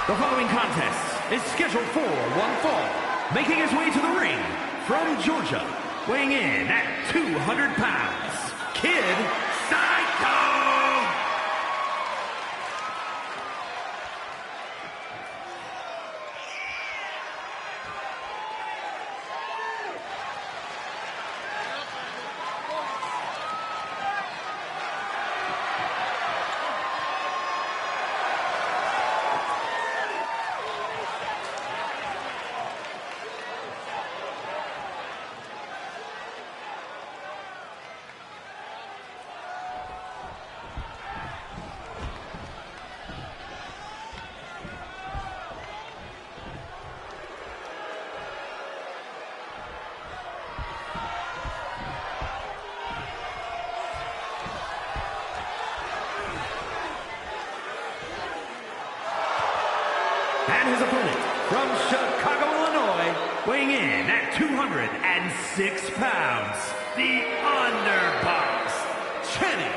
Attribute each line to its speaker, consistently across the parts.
Speaker 1: The following contest is scheduled for one fall. Making his way to the ring from Georgia, weighing in at 200 pounds, Kid Psycho! And his opponent from Chicago, Illinois, weighing in at 206 pounds, the Underbox, Chenny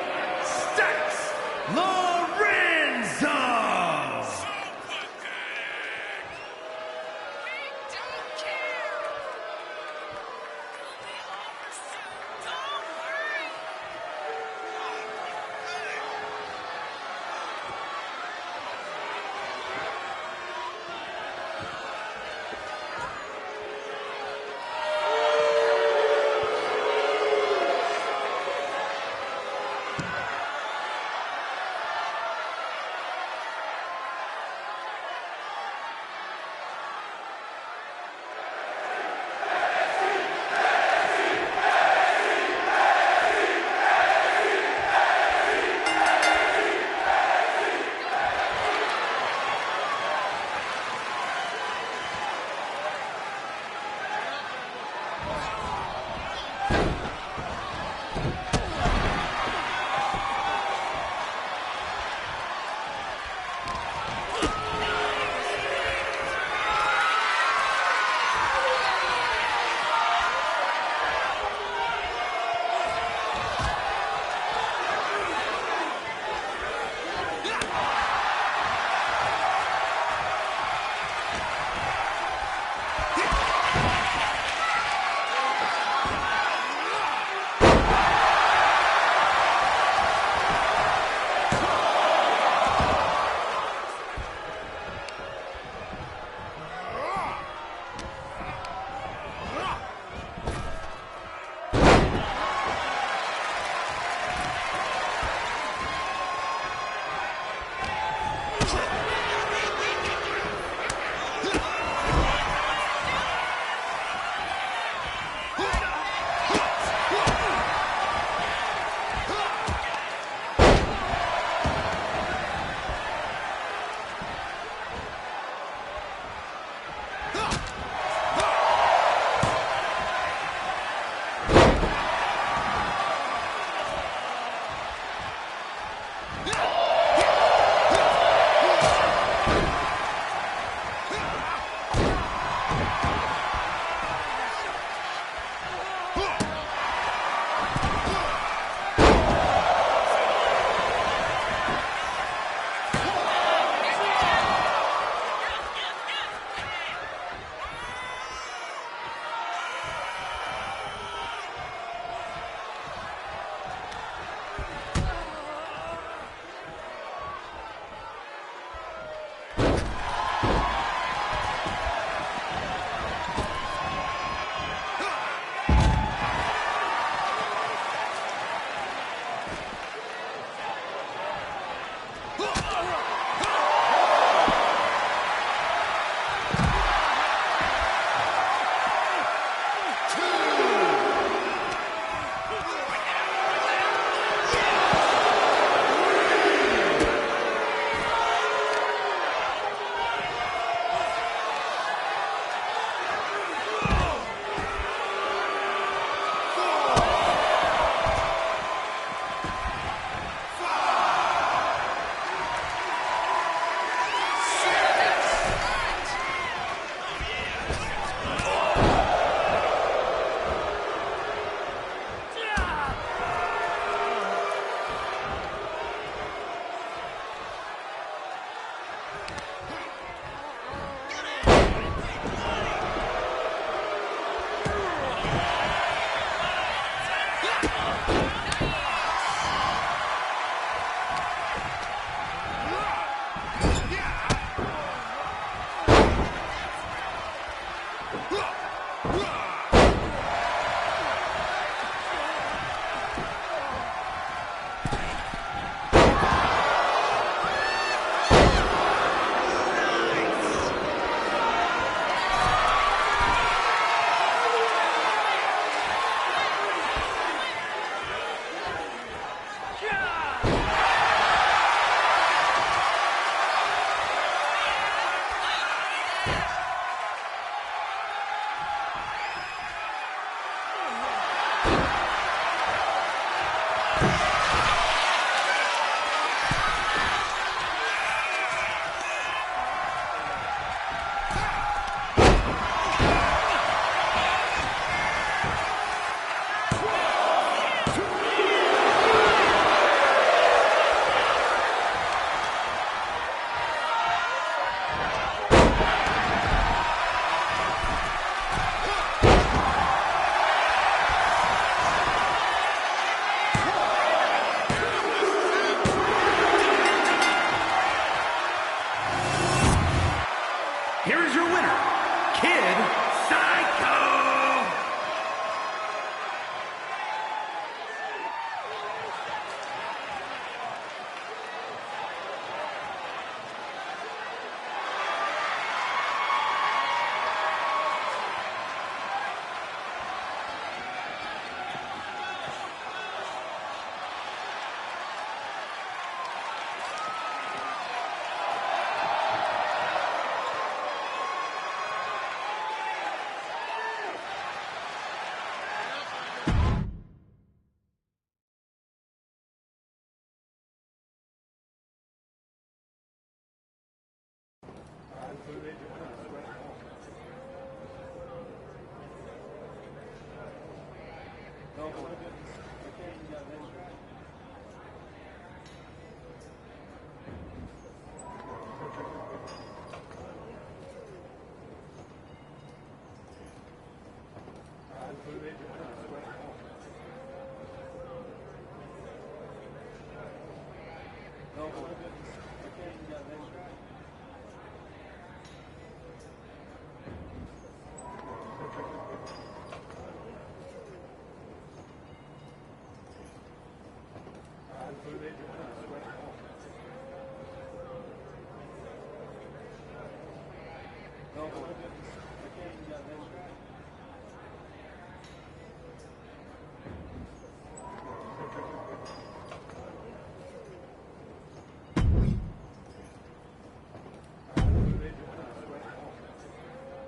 Speaker 1: Stacks Lorenzo!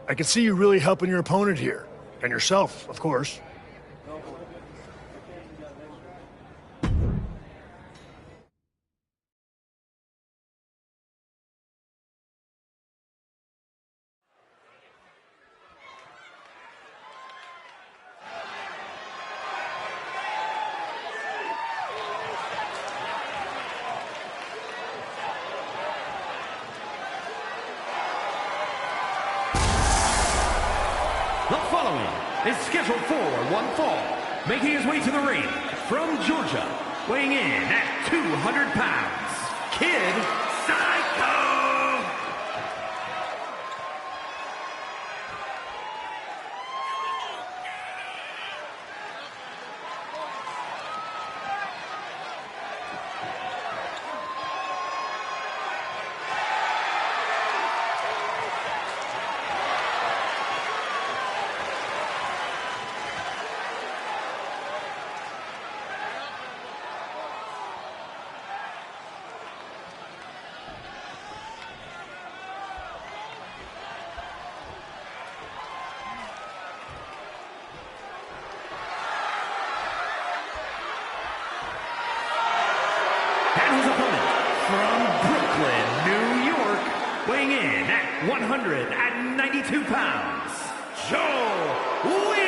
Speaker 2: I can see you really helping your opponent here. And yourself, of course.
Speaker 1: The following is scheduled for one fall, making his way to the ring from Georgia, weighing in at 200 pounds, Kid Psycho! And his opponent from Brooklyn, New York, weighing in at 192 pounds, Joe Wheeler!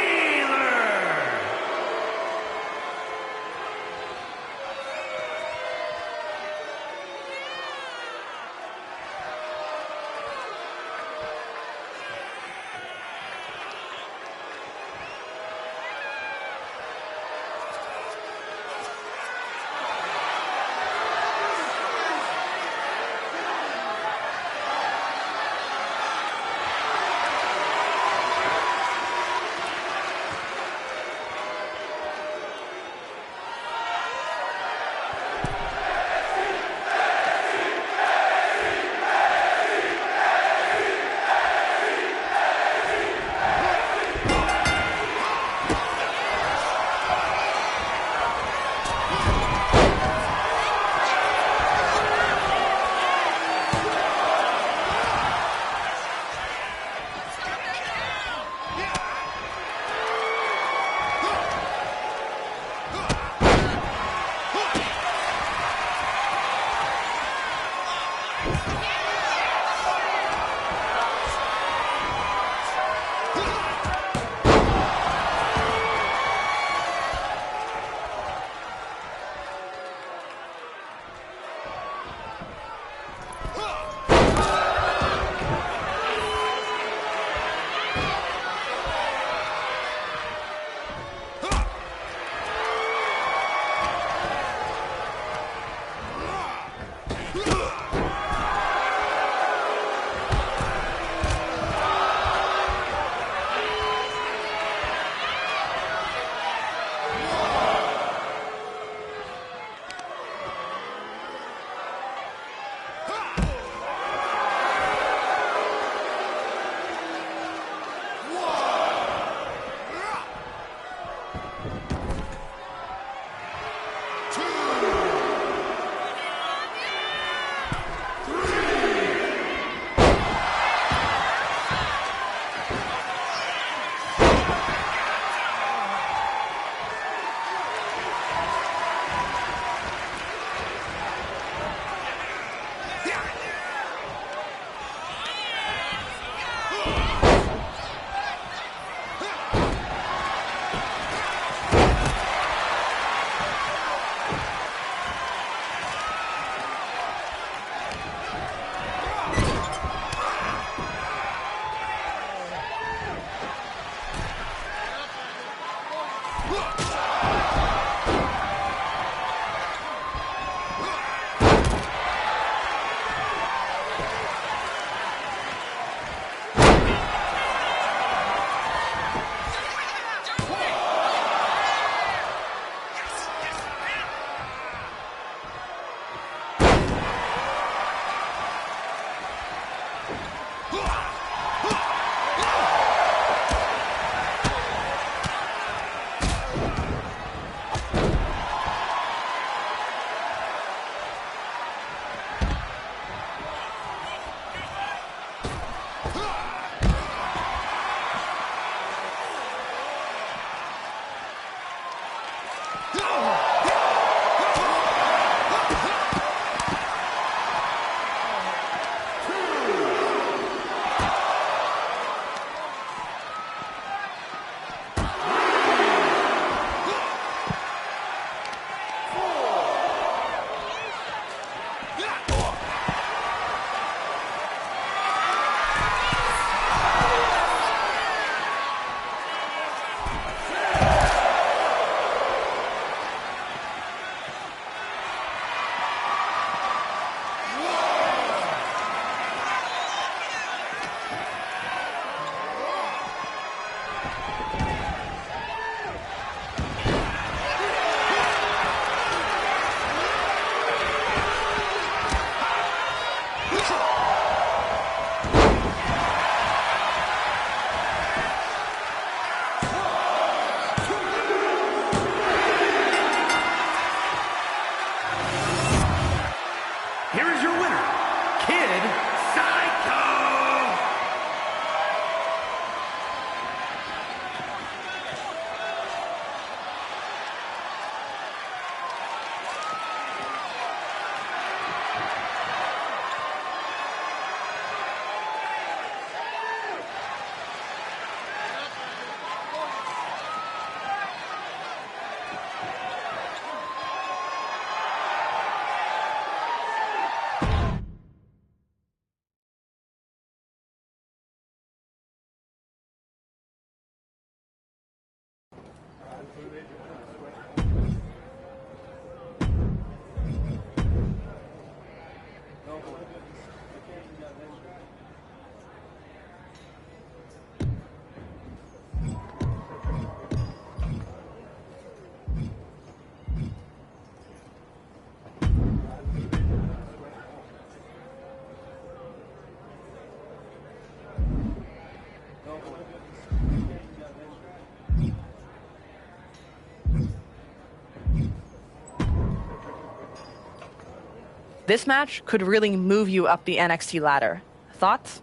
Speaker 3: This match could really move you up the NXT ladder. Thoughts?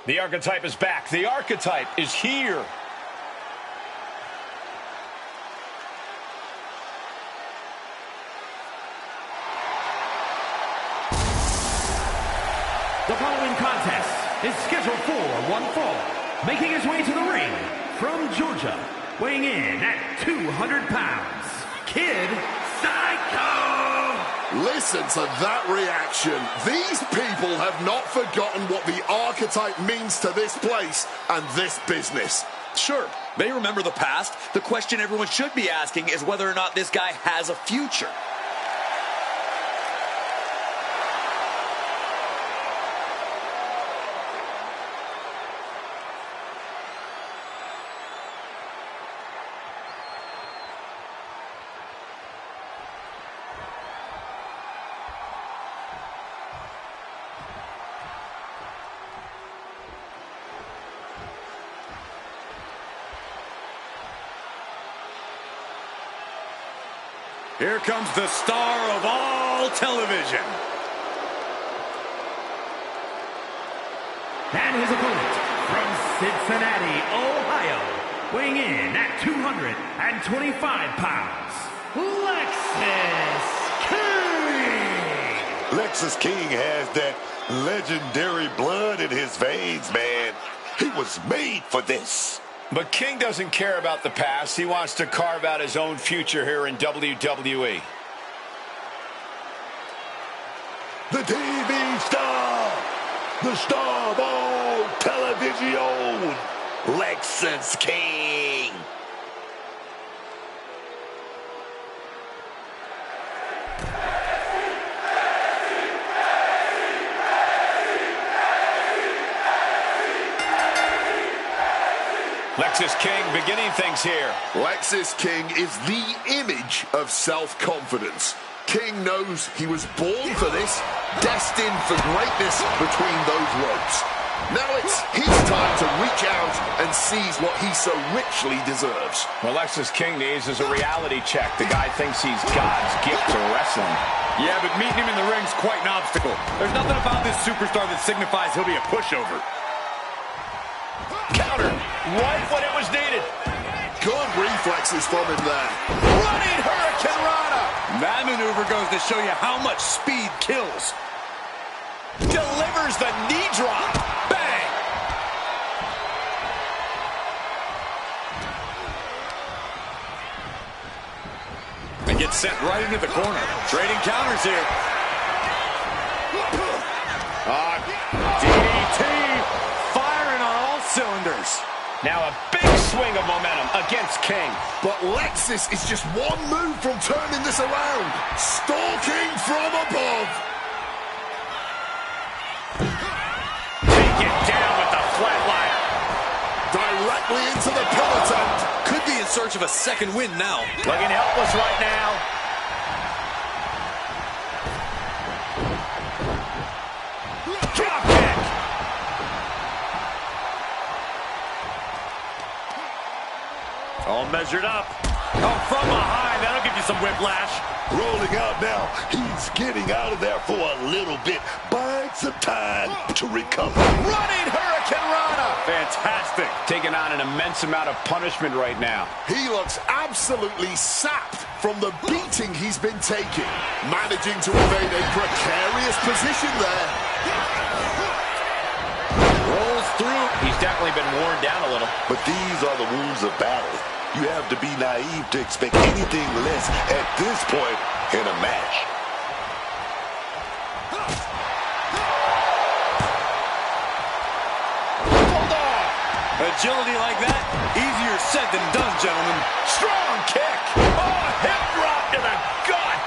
Speaker 4: The archetype is back. The archetype is here.
Speaker 1: The following contest is scheduled for one fall. Making his way to the ring from Georgia, weighing in at 200 pounds, Kid Psycho!
Speaker 5: Listen to that reaction. These people have not forgotten what the archetype means to this place and this business.
Speaker 6: Sure, they remember the past. The question everyone should be asking is whether or not this guy has a future.
Speaker 4: Here comes the star of all television.
Speaker 1: And his opponent from Cincinnati, Ohio, weighing in at 225 pounds, Lexis King!
Speaker 7: Lexis King has that legendary blood in his veins, man. He was made for this.
Speaker 4: But King doesn't care about the past. He wants to carve out his own future here in WWE.
Speaker 7: The TV star, the star of all television, Lexis King.
Speaker 4: Lexis King beginning things here.
Speaker 5: Lexis King is the image of self-confidence. King knows he was born for this, destined for greatness between those ropes. Now it's his time to reach out and seize what he so richly deserves.
Speaker 4: What Lexis King needs is a reality check. The guy thinks he's God's gift to wrestling.
Speaker 8: Yeah, but meeting him in the ring's quite an obstacle. There's nothing about this superstar that signifies he'll be a pushover.
Speaker 4: Counter, right when it was needed.
Speaker 5: Good reflexes from him there.
Speaker 4: Running Hurricane Rana.
Speaker 8: That maneuver goes to show you how much speed kills.
Speaker 4: Delivers the knee drop. Bang.
Speaker 8: And gets sent right into the corner. Trading counters here. DDT. Firing on all cylinders.
Speaker 4: Now a big swing of momentum against King.
Speaker 5: But Lexis is just one move from turning this around. Stalking from above.
Speaker 4: Take it down with the flatliner.
Speaker 5: Directly into the peloton.
Speaker 6: Could be in search of a second win now.
Speaker 4: Looking helpless right now. Drop kick.
Speaker 8: All measured up. Oh, from behind. That'll give you some whiplash.
Speaker 7: Rolling out now. He's getting out of there for a little bit. Buying some time to recover.
Speaker 4: Running Hurricane Rana.
Speaker 8: Fantastic.
Speaker 4: Taking on an immense amount of punishment right now.
Speaker 5: He looks absolutely sapped from the beating he's been taking. Managing to evade a precarious position there.
Speaker 4: Rolls through. He's definitely been worn down a little.
Speaker 7: But these are the wounds of battle. You have to be naive to expect anything less at this point in a match.
Speaker 4: Hold on.
Speaker 8: Agility like that, easier said than done, gentlemen.
Speaker 4: Strong kick. Oh, hip drop to the gut.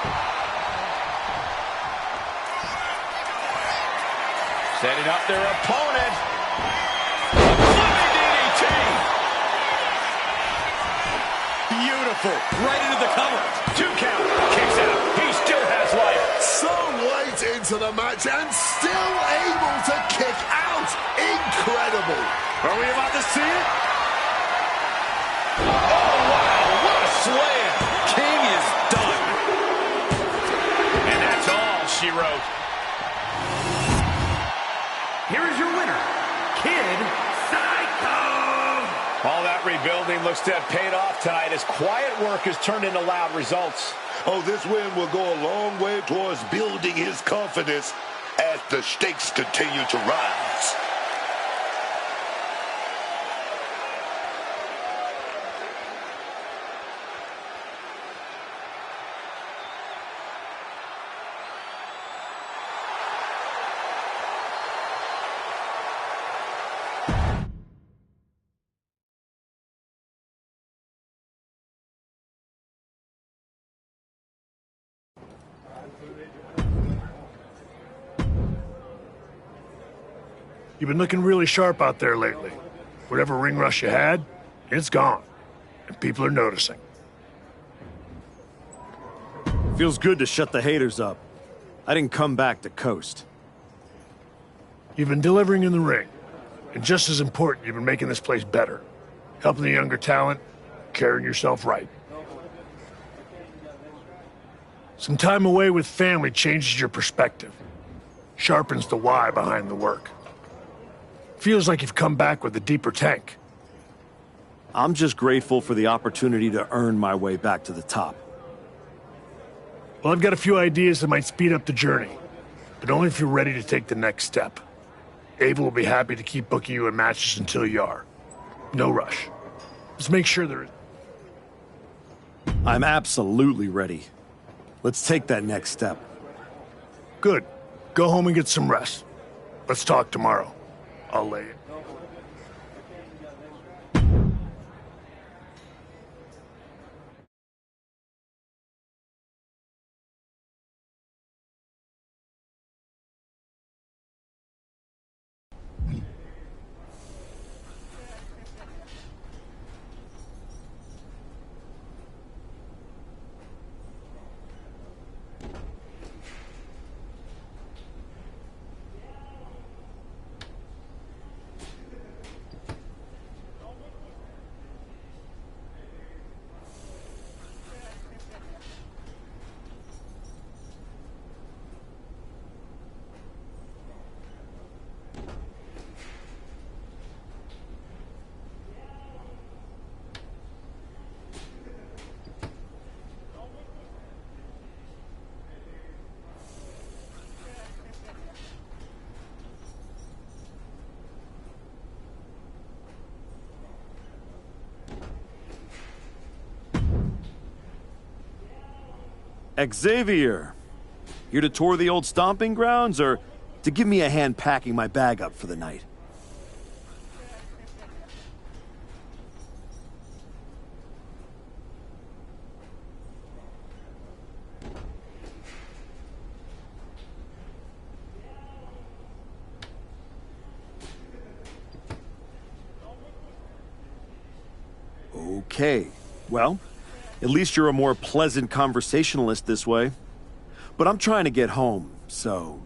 Speaker 4: Setting up their opponent. Flipping DDT.
Speaker 8: Beautiful. Right into the cover.
Speaker 4: 2 count. Kicks out. He still has life.
Speaker 5: So weight into the match and still able to kick out. Incredible.
Speaker 8: Are we about to see it?
Speaker 6: Oh, wow, what a slam. King is done.
Speaker 4: And that's all she wrote.
Speaker 1: Here is your winner, Kid Psycho!
Speaker 4: All that rebuilding looks to have paid off tonight as quiet work has turned into loud results.
Speaker 7: Oh, this win will go a long way towards building his confidence as the stakes continue to rise.
Speaker 2: You've been looking really sharp out there lately. Whatever ring rush you had, it's gone. And people are noticing.
Speaker 9: Feels good to shut the haters up. I didn't come back to coast.
Speaker 2: You've been delivering in the ring. And just as important, you've been making this place better. Helping the younger talent, carrying yourself right. Some time away with family changes your perspective. Sharpens the why behind the work. Feels like you've come back with a deeper tank.
Speaker 9: I'm just grateful for the opportunity to earn my way back to the top.
Speaker 2: Well, I've got a few ideas that might speed up the journey, but only if you're ready to take the next step. Ava will be happy to keep booking you in matches until you are. No rush. Just make sure there is...
Speaker 9: I'm absolutely ready. Let's take that next step.
Speaker 2: Good. Go home and get some rest. Let's talk tomorrow. I'll lay it.
Speaker 9: Xavier, here to tour the old stomping grounds or to give me a hand packing my bag up for the night? Okay, well, at least you're a more pleasant conversationalist this way. But I'm trying to get home, so...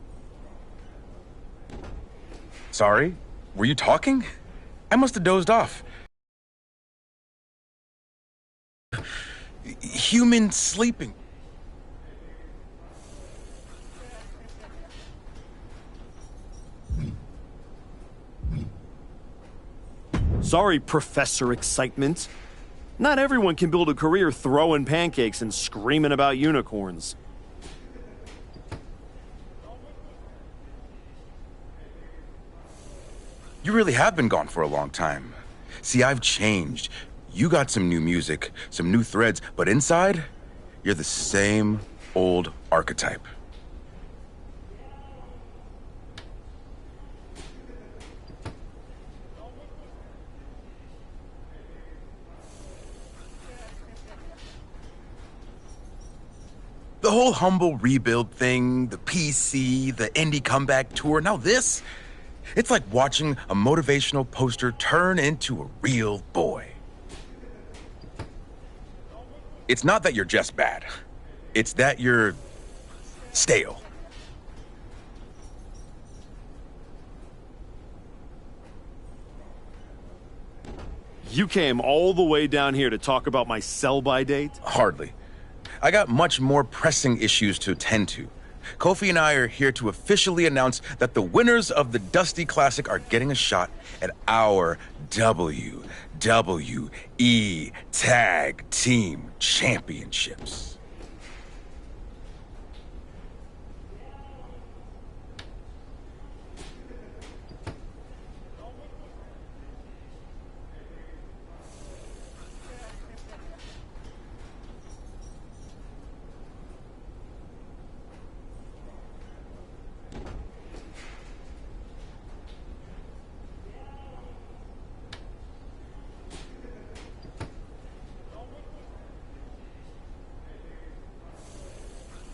Speaker 10: Sorry? Were you talking? I must have dozed off. Human sleeping.
Speaker 9: Sorry, Professor Excitement. Not everyone can build a career throwing pancakes and screaming about unicorns.
Speaker 10: You really have been gone for a long time. See, I've changed. You got some new music, some new threads, but inside, you're the same old archetype. The whole humble rebuild thing, the PC, the indie comeback tour, now this, it's like watching a motivational poster turn into a real boy. It's not that you're just bad. It's that you're stale.
Speaker 9: You came all the way down here to talk about my sell-by date?
Speaker 10: Hardly. I got much more pressing issues to attend to. Kofi and I are here to officially announce that the winners of the Dusty Classic are getting a shot at our WWE Tag Team Championships.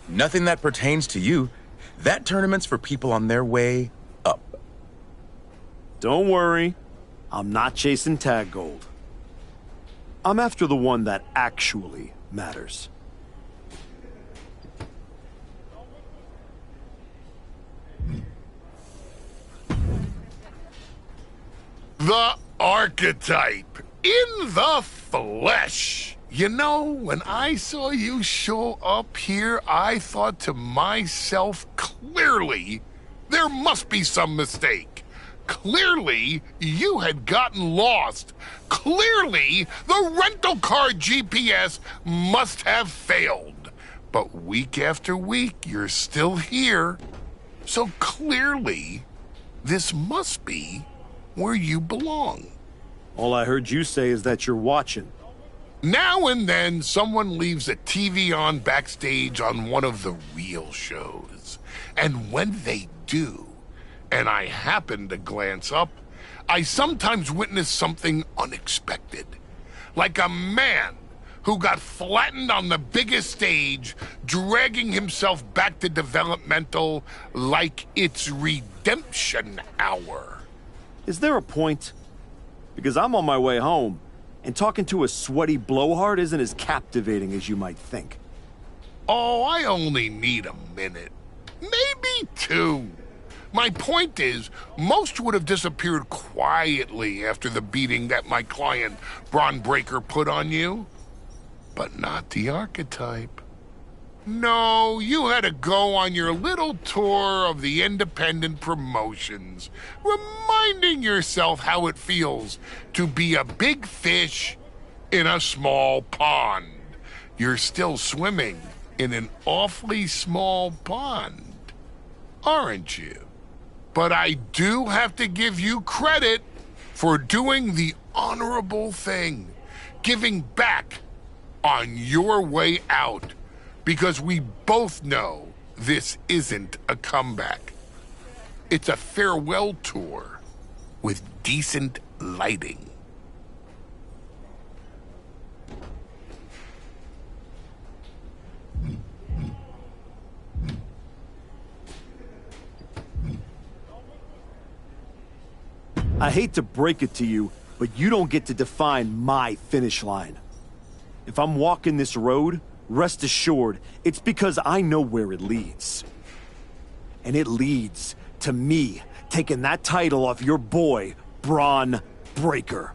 Speaker 10: Nothing that pertains to you. That tournament's for people on their way up.
Speaker 9: Don't worry. I'm not chasing tag gold. I'm after the one that actually matters.
Speaker 5: The archetype in the flesh. You know, when I saw you show up here, I thought to myself, clearly, there must be some mistake. Clearly, you had gotten lost. Clearly, the rental car GPS must have failed. But week after week, you're still here. So clearly, this must be where you belong.
Speaker 9: All I heard you say is that you're watching.
Speaker 5: Now and then, someone leaves a TV on backstage on one of the real shows. And when they do, and I happen to glance up, I sometimes witness something unexpected. Like a man who got flattened on the biggest stage, dragging himself back to developmental like it's redemption hour.
Speaker 9: Is there a point? Because I'm on my way home. And talking to a sweaty blowhard isn't as captivating as you might think.
Speaker 5: Oh, I only need a minute. Maybe two. My point is, most would have disappeared quietly after the beating that my client, Braun Breaker, put on you. But not the archetype. No, you had to go on your little tour of the independent promotions, reminding yourself how it feels to be a big fish in a small pond. You're still swimming in an awfully small pond, aren't you? But I do have to give you credit for doing the honorable thing, giving back on your way out. Because we both know this isn't a comeback. It's a farewell tour with decent lighting.
Speaker 9: I hate to break it to you, but you don't get to define my finish line. If I'm walking this road, rest assured, it's because I know where it leads. And it leads to me taking that title off your boy, Braun Breaker.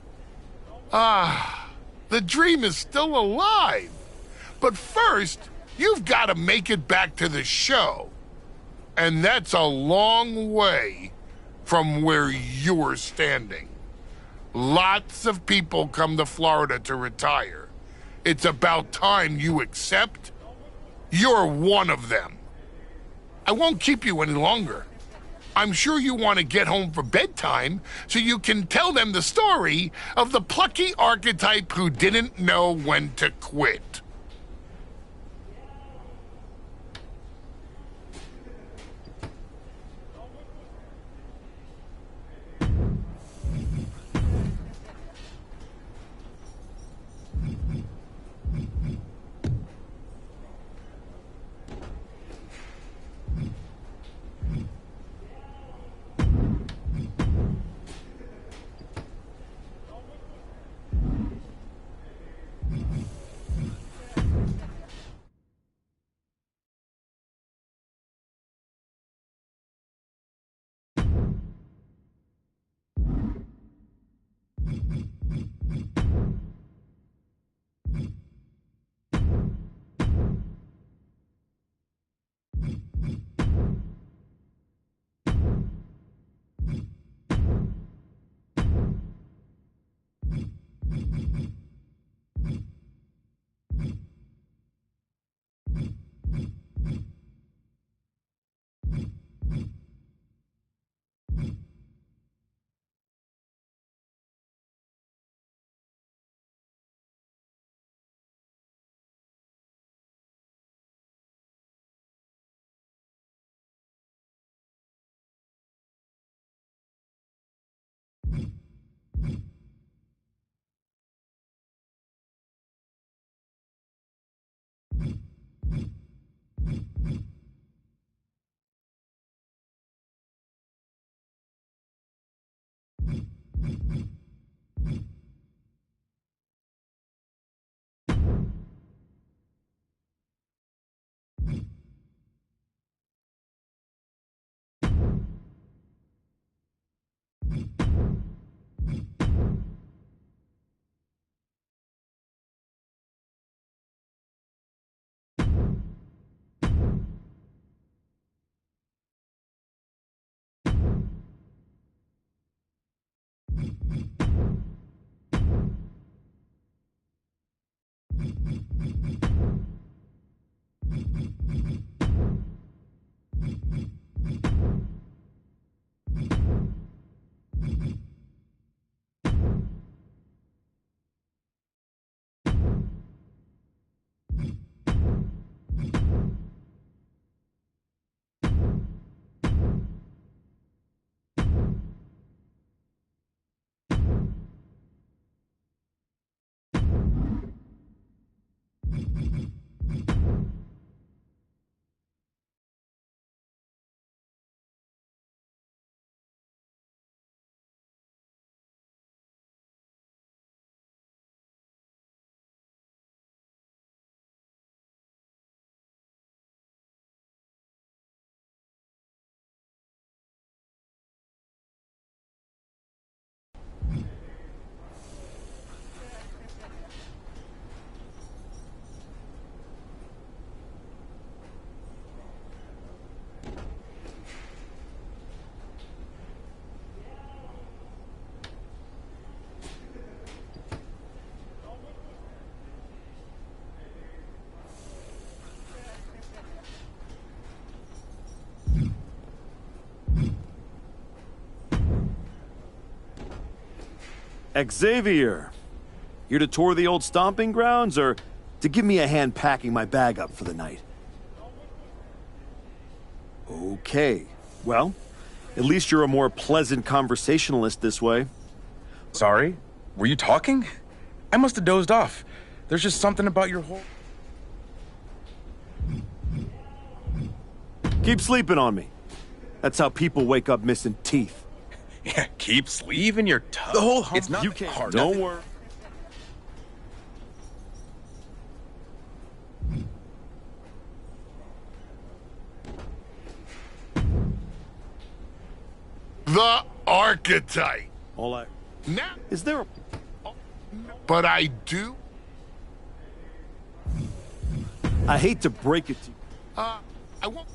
Speaker 5: Ah, the dream is still alive. But first, you've got to make it back to the show. And that's a long way from where you're standing. Lots of people come to Florida to retire. It's about time you accept you're one of them. I won't keep you any longer. I'm sure you want to get home for bedtime so you can tell them the story of the plucky archetype who didn't know when to quit.
Speaker 9: Xavier, here to tour the old stomping grounds or to give me a hand packing my bag up for the night? Okay, well, at least you're a more pleasant conversationalist this way.
Speaker 10: Sorry? Were you talking? I must have dozed off. There's just something about your whole...
Speaker 9: Keep sleeping on me. That's how people wake up missing teeth.
Speaker 10: Yeah, keep sleeving your toe.
Speaker 7: The whole
Speaker 10: It's not
Speaker 9: You can't.
Speaker 10: hard.
Speaker 9: Don't worry.
Speaker 5: The archetype.
Speaker 9: All I...
Speaker 5: Now,
Speaker 9: Is there a...
Speaker 5: but I do.
Speaker 9: I hate to break it to you.
Speaker 5: I won't.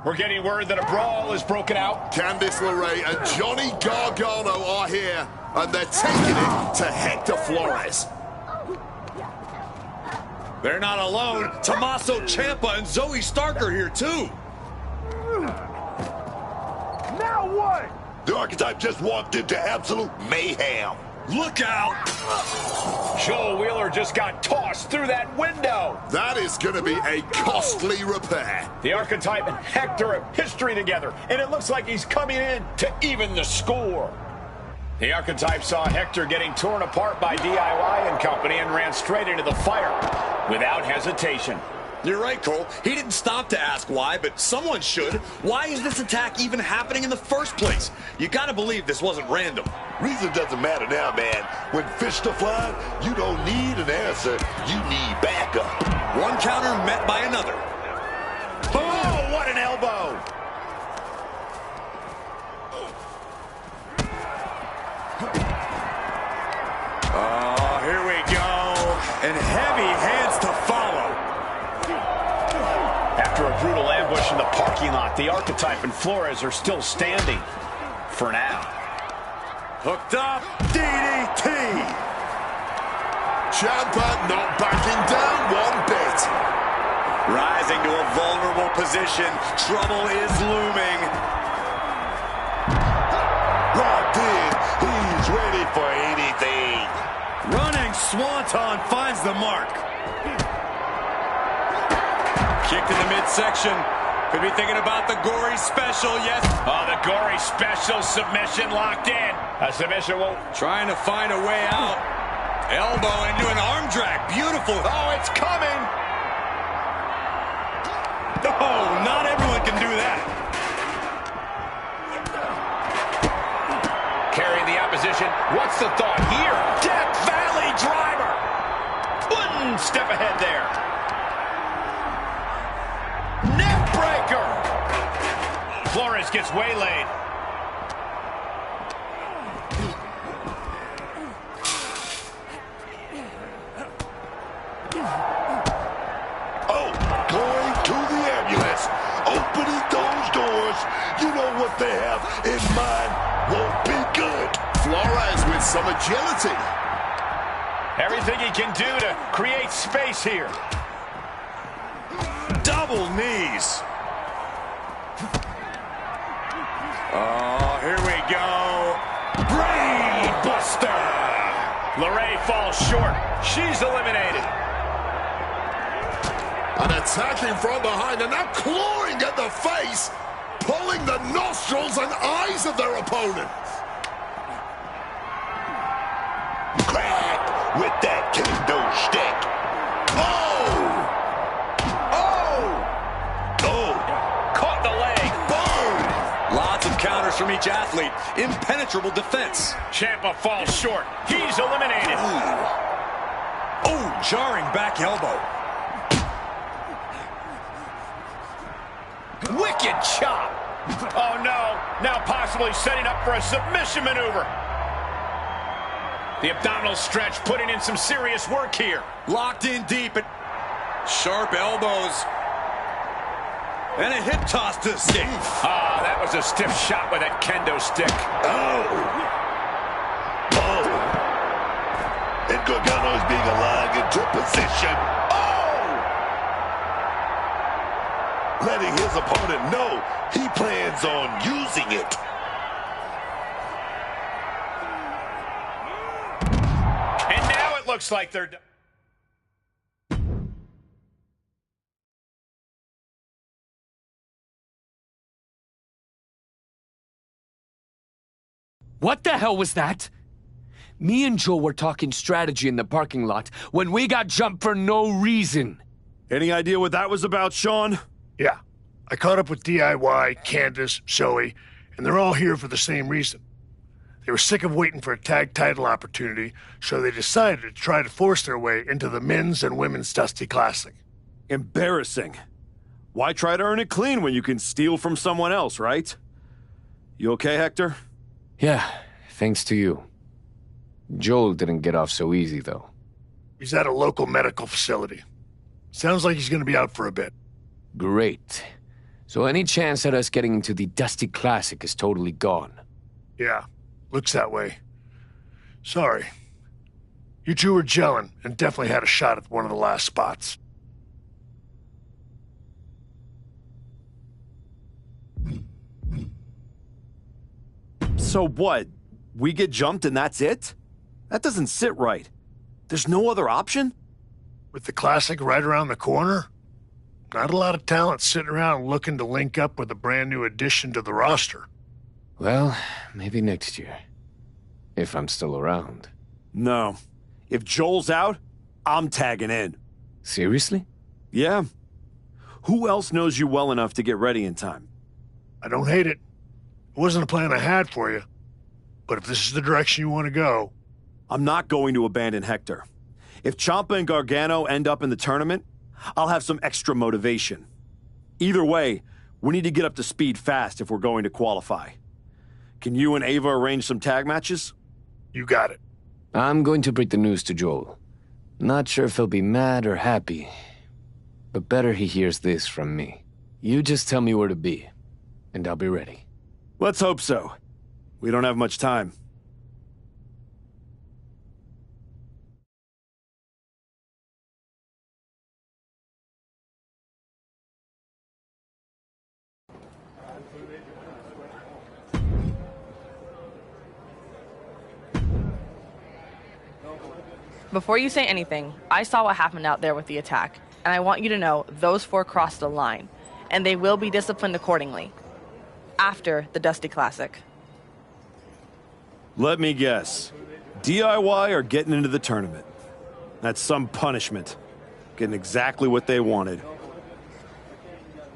Speaker 4: We're getting word that a brawl has broken out.
Speaker 5: Candice LeRae and Johnny Gargano are here, and they're taking it to Hector Flores.
Speaker 6: They're not alone. Tommaso Ciampa and Zoe Stark are here, too.
Speaker 2: Now what?
Speaker 7: The archetype just walked into absolute mayhem.
Speaker 6: Look out!
Speaker 4: Joel Wheeler just got tossed through that window.
Speaker 5: That is going to be a costly repair.
Speaker 4: The Archetype and Hector have history together, and it looks like he's coming in to even the score. The Archetype saw Hector getting torn apart by DIY and company and ran straight into the fire without hesitation.
Speaker 6: You're right, Cole. He didn't stop to ask why, but someone should. Why is this attack even happening in the first place? You gotta believe this wasn't random.
Speaker 7: Reason doesn't matter now, man. When fish are flying, you don't need an answer. You need backup.
Speaker 6: One counter met by another.
Speaker 4: Oh, what an elbow!
Speaker 8: Oh, here we go. And heavy hands to follow.
Speaker 4: After a brutal ambush in the parking lot, the Archetype and Flores are still standing. For now.
Speaker 8: Hooked up. DDT.
Speaker 5: Ciampa not backing down one bit.
Speaker 6: Rising to a vulnerable position. Trouble is looming.
Speaker 7: Locked in. He's ready for anything.
Speaker 8: Running Swanton finds the mark. Kicked in the midsection. Could be thinking about the gory special, yes.
Speaker 4: Oh, the gory special submission locked in. A submission won't.
Speaker 8: Trying to find a way out. Elbow into an arm drag. Beautiful.
Speaker 4: Oh, it's coming.
Speaker 8: Oh, not everyone can do that.
Speaker 4: Carrying the opposition. What's the thought here? Death Valley driver. One step ahead there. Neck breaker. Flores gets waylaid.
Speaker 7: Oh, going to the ambulance. Opening those doors. You know what they have in mind won't be good.
Speaker 5: Flores with some agility.
Speaker 4: Everything he can do to create space here.
Speaker 8: Double knees. Oh, here we go. Brain buster.
Speaker 4: LeRae falls short. She's eliminated.
Speaker 5: An attacking from behind and now clawing at the face, pulling the nostrils and eyes of their opponent.
Speaker 7: Crack with that kendo stick.
Speaker 5: Oh!
Speaker 7: Oh!
Speaker 4: Caught the leg.
Speaker 5: Boom!
Speaker 6: Lots of counters from each athlete. Impenetrable defense.
Speaker 4: Ciampa falls short. He's eliminated.
Speaker 8: Oh, jarring back elbow.
Speaker 4: Wicked chop. Oh, no. Now possibly setting up for a submission maneuver. The abdominal stretch putting in some serious work here.
Speaker 8: Locked in deep. Sharp elbows. And a hip toss to escape.
Speaker 4: Ah, that was a stiff shot with that kendo stick.
Speaker 7: Oh! Oh! And Gargano's being aligned into position. Oh! Letting his opponent know he plans on using it.
Speaker 4: And now it looks like they're done.
Speaker 11: What the hell was that? Me and Joe were talking strategy in the parking lot when we got jumped for no reason.
Speaker 9: Any idea what that was about, Sean?
Speaker 2: Yeah. I caught up with DIY, Candace, Zoe, and they're all here for the same reason. They were sick of waiting for a tag title opportunity, so they decided to try to force their way into the men's and women's Dusty Classic.
Speaker 9: Embarrassing. Why try to earn it clean when you can steal from someone else, right? You okay, Hector?
Speaker 11: Yeah, thanks to you. Joel didn't get off so easy, though.
Speaker 2: He's at a local medical facility. Sounds like he's going to be out for a bit.
Speaker 11: Great. So any chance at us getting into the Dusty Classic is totally gone.
Speaker 2: Yeah, looks that way. Sorry. You two were gelling and definitely had a shot at one of the last spots.
Speaker 9: So what? We get jumped and that's it? That doesn't sit right. There's no other option?
Speaker 2: With the Classic right around the corner, not a lot of talent sitting around looking to link up with a brand new addition to the roster.
Speaker 11: Well, maybe next year. If I'm still around.
Speaker 9: No. If Joel's out, I'm tagging in.
Speaker 11: Seriously?
Speaker 9: Yeah. Who else knows you well enough to get ready in time?
Speaker 2: I don't hate it. It wasn't a plan I had for you. But if this is the direction you want to go...
Speaker 9: I'm not going to abandon Hector. If Ciampa and Gargano end up in the tournament, I'll have some extra motivation. Either way, we need to get up to speed fast if we're going to qualify. Can you and Ava arrange some tag matches?
Speaker 2: You got it.
Speaker 11: I'm going to break the news to Joel. Not sure if he'll be mad or happy, but better he hears this from me. You just tell me where to be, and I'll be ready.
Speaker 9: Let's hope so. We don't have much time.
Speaker 3: Before you say anything, I saw what happened out there with the attack, and I want you to know those 4 crossed the line, and they will be disciplined accordingly. After the Dusty Classic.
Speaker 9: Let me guess. DIY are getting into the tournament. That's some punishment. Getting exactly what they wanted.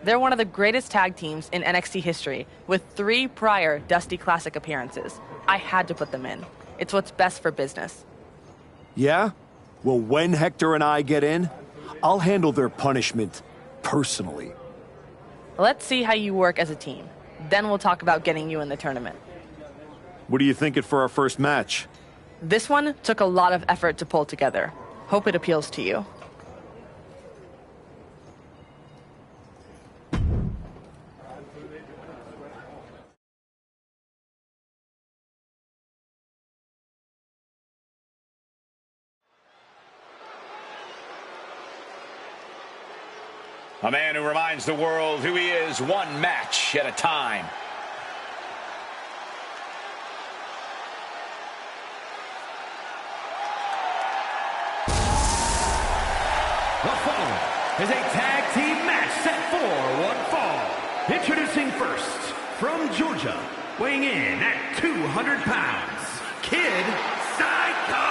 Speaker 3: They're one of the greatest tag teams in NXT history, with 3 prior Dusty Classic appearances. I had to put them in. It's what's best for business.
Speaker 9: Yeah? Well, when Hector and I get in, I'll handle their punishment personally.
Speaker 3: Let's see how you work as a team. Then we'll talk about getting you in the tournament.
Speaker 9: What are you thinking for our first match?
Speaker 3: This one took a lot of effort to pull together. Hope it appeals to you.
Speaker 4: A man who reminds the world who he is one match at a time.
Speaker 1: The following is a tag team match set for one fall. Introducing first, from Georgia, weighing in at 200 pounds, Kid Psycho!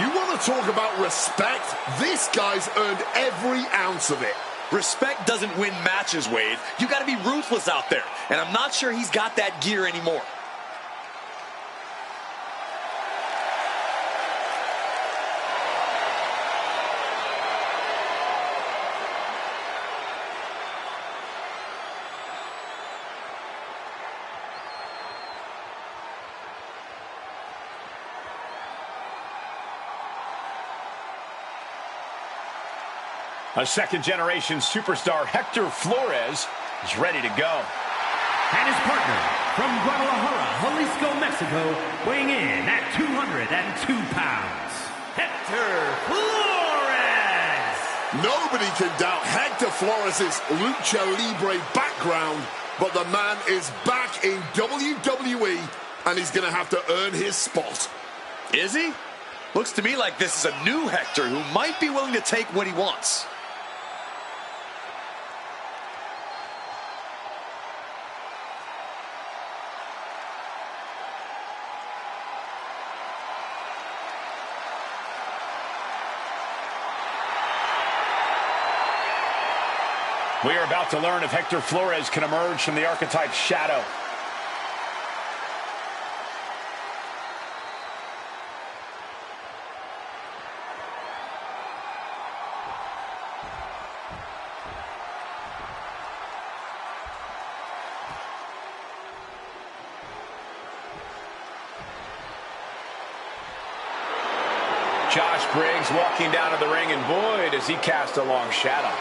Speaker 5: You want to talk about respect? This guy's earned every ounce of it.
Speaker 6: Respect doesn't win matches, Wade. You gotta be ruthless out there. And I'm not sure he's got that gear anymore.
Speaker 4: A second-generation superstar, Hector Flores, is ready to go.
Speaker 1: And his partner, from Guadalajara, Jalisco, Mexico, weighing in at 202 pounds, Hector Flores!
Speaker 5: Nobody can doubt Hector Flores' lucha libre background, but the man is back in WWE, and he's going to have to earn his spot.
Speaker 6: Is he? Looks to me like this is a new Hector who might be willing to take what he wants.
Speaker 4: We are about to learn if Hector Flores can emerge from the archetype's shadow. Josh Briggs walking down to the ring, and boy, does he cast a long shadow.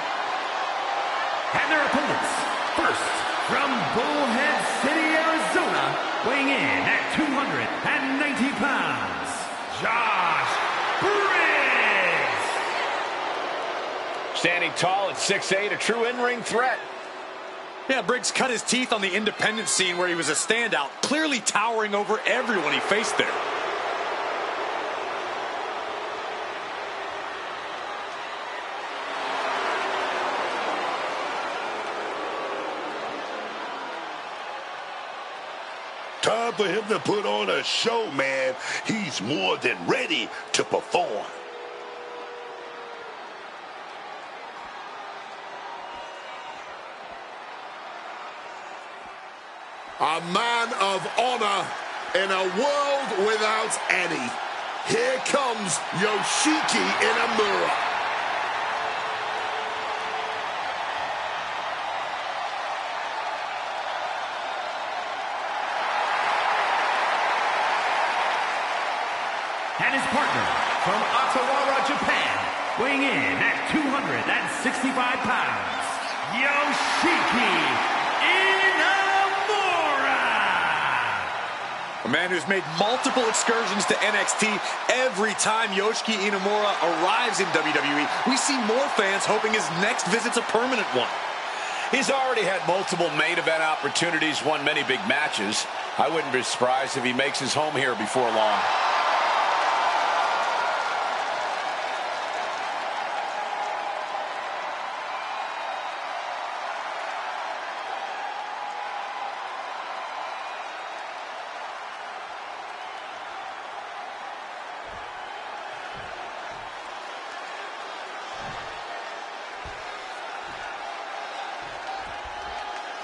Speaker 1: And their opponents, first, from Bullhead City, Arizona, weighing in at 290 pounds, Josh Briggs!
Speaker 4: Standing tall at 6'8", a true in-ring threat.
Speaker 6: Yeah, Briggs cut his teeth on the independent scene where he was a standout, clearly towering over everyone he faced there.
Speaker 7: Time for him to put on a show, man. He's more than ready to perform.
Speaker 5: A man of honor in a world without any. Here comes Yoshiki Inamura.
Speaker 1: And his partner from Ottawa, Japan, weighing in at 265 pounds, Yoshiki Inamura.
Speaker 6: A man who's made multiple excursions to NXT. Every time Yoshiki Inamura arrives in WWE, we see more fans hoping his next visit's a permanent one.
Speaker 4: He's already had multiple main event opportunities, won many big matches. I wouldn't be surprised if he makes his home here before long.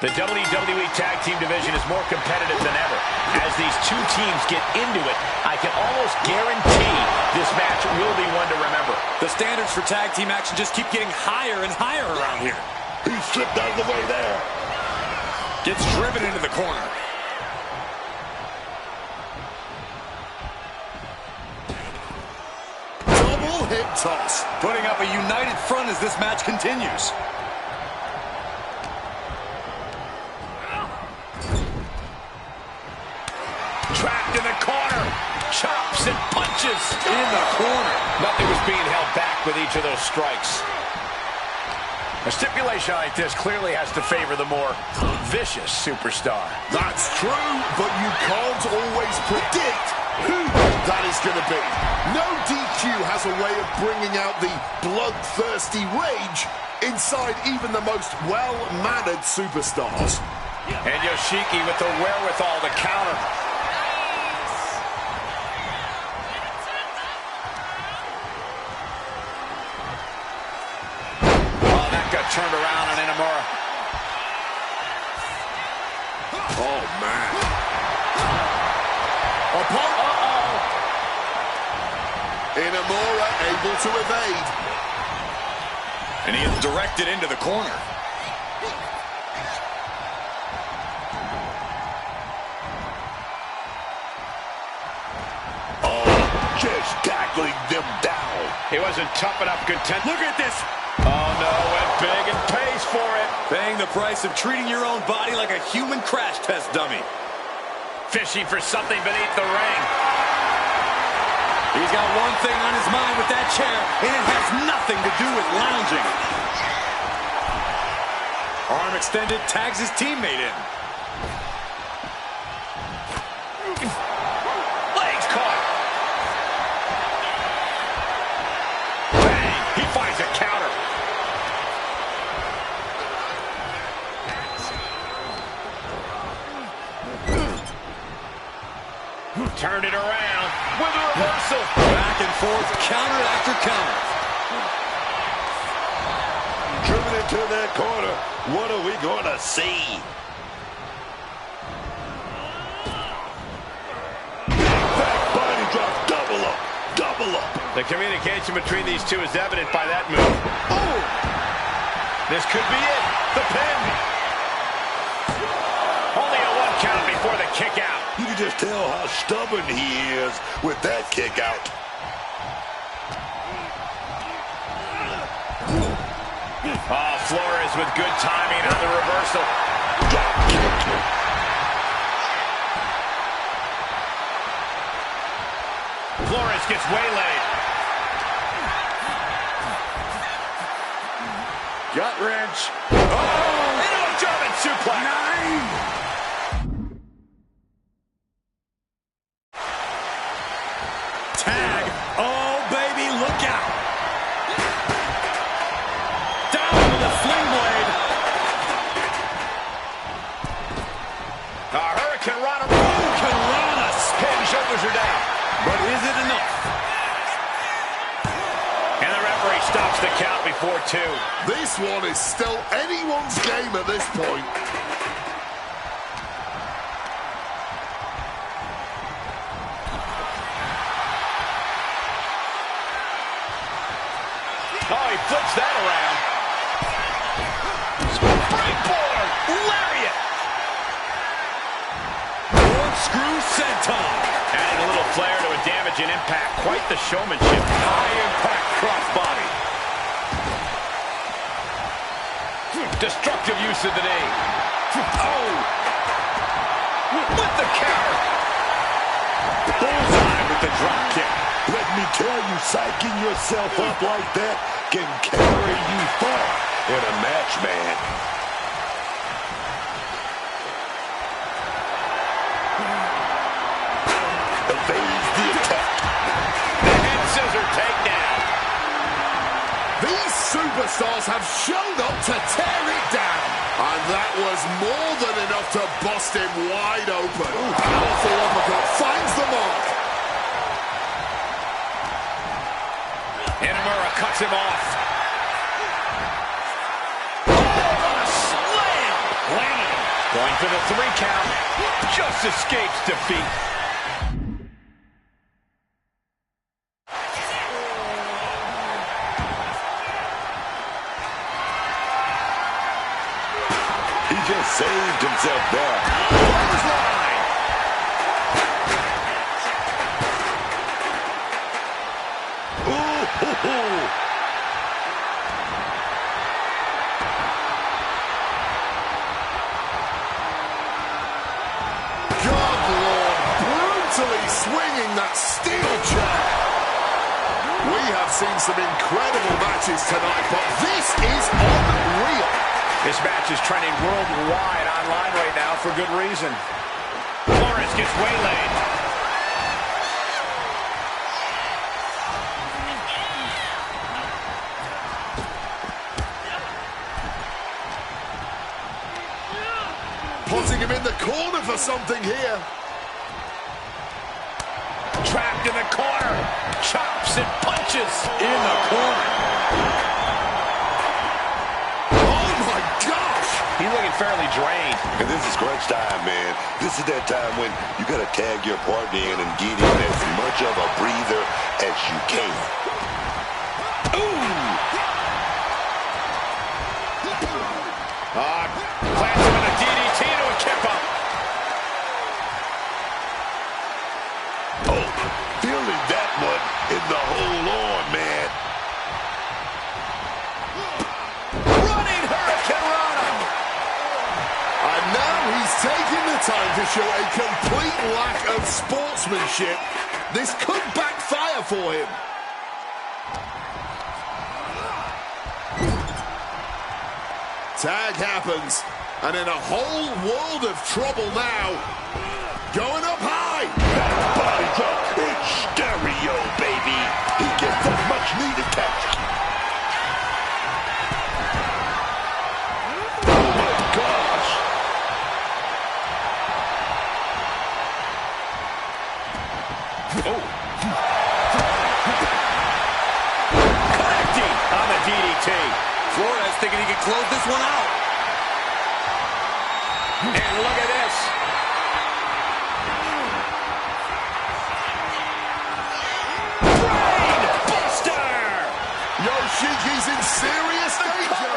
Speaker 4: The WWE Tag Team division is more competitive than ever. As these two teams get into it, I can almost guarantee this match will be one to remember.
Speaker 6: The standards for tag team action just keep getting higher and higher around here.
Speaker 7: He slipped out of the way there.
Speaker 6: Gets driven into the corner.
Speaker 5: Double hip toss.
Speaker 6: Putting up a united front as this match continues.
Speaker 4: Trapped in the corner. Chops and punches.
Speaker 6: In the corner.
Speaker 4: Nothing was being held back with each of those strikes. A stipulation like this clearly has to favor the more vicious superstar.
Speaker 5: That's true, but you can't always predict who that is going to be. No DQ has a way of bringing out the bloodthirsty rage inside even the most well-mannered superstars.
Speaker 4: And Yoshiki with the wherewithal to counter. Turned around on Inamura.
Speaker 5: Oh, man. Inamura able to evade.
Speaker 6: And he is directed into the corner.
Speaker 7: Oh, just tackling them down.
Speaker 4: He wasn't tough enough contend.
Speaker 6: Look at this.
Speaker 4: Oh, no, went big and pays for it.
Speaker 6: Paying the price of treating your own body like a human crash test dummy.
Speaker 4: Fishing for something beneath the ring.
Speaker 6: He's got one thing on his mind with that chair, and it has nothing to do with lounging. Arm extended, tags his teammate in.
Speaker 4: Legs caught. Bang! He finds a counter. Turned it around with a reversal.
Speaker 6: Back and forth, counter after counter.
Speaker 7: Driven into that corner. What are we going to see? Back body drop, double up, double up.
Speaker 4: The communication between these two is evident by that move. Oh! This could be it. The pin. Only a one count before the kick out.
Speaker 7: You can just tell how stubborn he is with that kick out.
Speaker 4: Oh, Flores with good timing on the reversal. Flores gets waylaid.
Speaker 6: Gut wrench.
Speaker 4: Oh! Into a German suplex.
Speaker 6: Tag. Oh, baby, look out. Down with a sling blade.
Speaker 4: Hurricane Rana. Hurricane Rana. Head and shoulders are down.
Speaker 6: But is it enough?
Speaker 4: And the referee stops the count before two.
Speaker 5: This one is still anyone's game at this point.
Speaker 4: Oh, he flips that around. Springboard! Lariat!
Speaker 6: Corkscrew senton.
Speaker 4: Adding a little flair to a damaged intelligent impact, quite the showmanship. High impact crossbody. Destructive use of the knee. Oh! With the counter. Bullseye with the drop kick.
Speaker 7: Let me tell you, psyching yourself up like that can carry you far in a match, man. Evades the attack.
Speaker 4: The head scissor takedown.
Speaker 5: These superstars have shown up to tear it down. And that was more than enough to bust him wide open. Powerful uppercut finds the mark.
Speaker 4: Inamura cuts him off. Oh, what a slam! Landed him. Going for the 3 count. Just escapes defeat.
Speaker 7: He just saved himself there.
Speaker 4: Clothesline.
Speaker 7: Ooh, hoo, hoo.
Speaker 5: God, Lord, brutally swinging that steel chair. We have seen some incredible matches tonight, but this is unreal.
Speaker 4: This match is trending worldwide online right now for good reason. Flores gets waylaid.
Speaker 5: Putting him in the corner for something here.
Speaker 4: Trapped in the corner. Chops and punches in the corner.
Speaker 5: Oh my gosh!
Speaker 4: He's looking fairly drained.
Speaker 7: And this is crunch time, man. This is that time when you gotta tag your partner in and get in as much of a breather as you can.
Speaker 4: Ooh! Plants him in a DDT to a kip up.
Speaker 7: Oh, feeling that one in the whole arm, man.
Speaker 4: Running Hurricane Rana.
Speaker 5: And now he's taking the time to show a complete lack of sportsmanship. This could backfire for him. Tag happens, and in a whole world of trouble now. Going up high.
Speaker 7: That body drop, it's stereo, baby. He gets that much needed catch. Oh my gosh.
Speaker 4: Oh. Connecting on the DDT.
Speaker 8: Flores thinking he can close this one out.
Speaker 4: And look at this. Brain Buster!
Speaker 5: Yoshiki's in serious danger.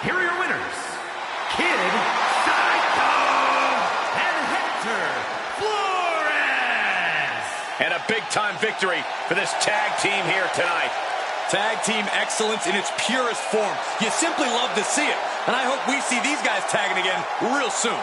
Speaker 1: Here are your winners, Kid Psycho and Hector Flores.
Speaker 4: And a big-time victory for this tag team here tonight.
Speaker 8: Tag team excellence in its purest form. You simply love to see it. And I hope we see these guys tagging again real soon.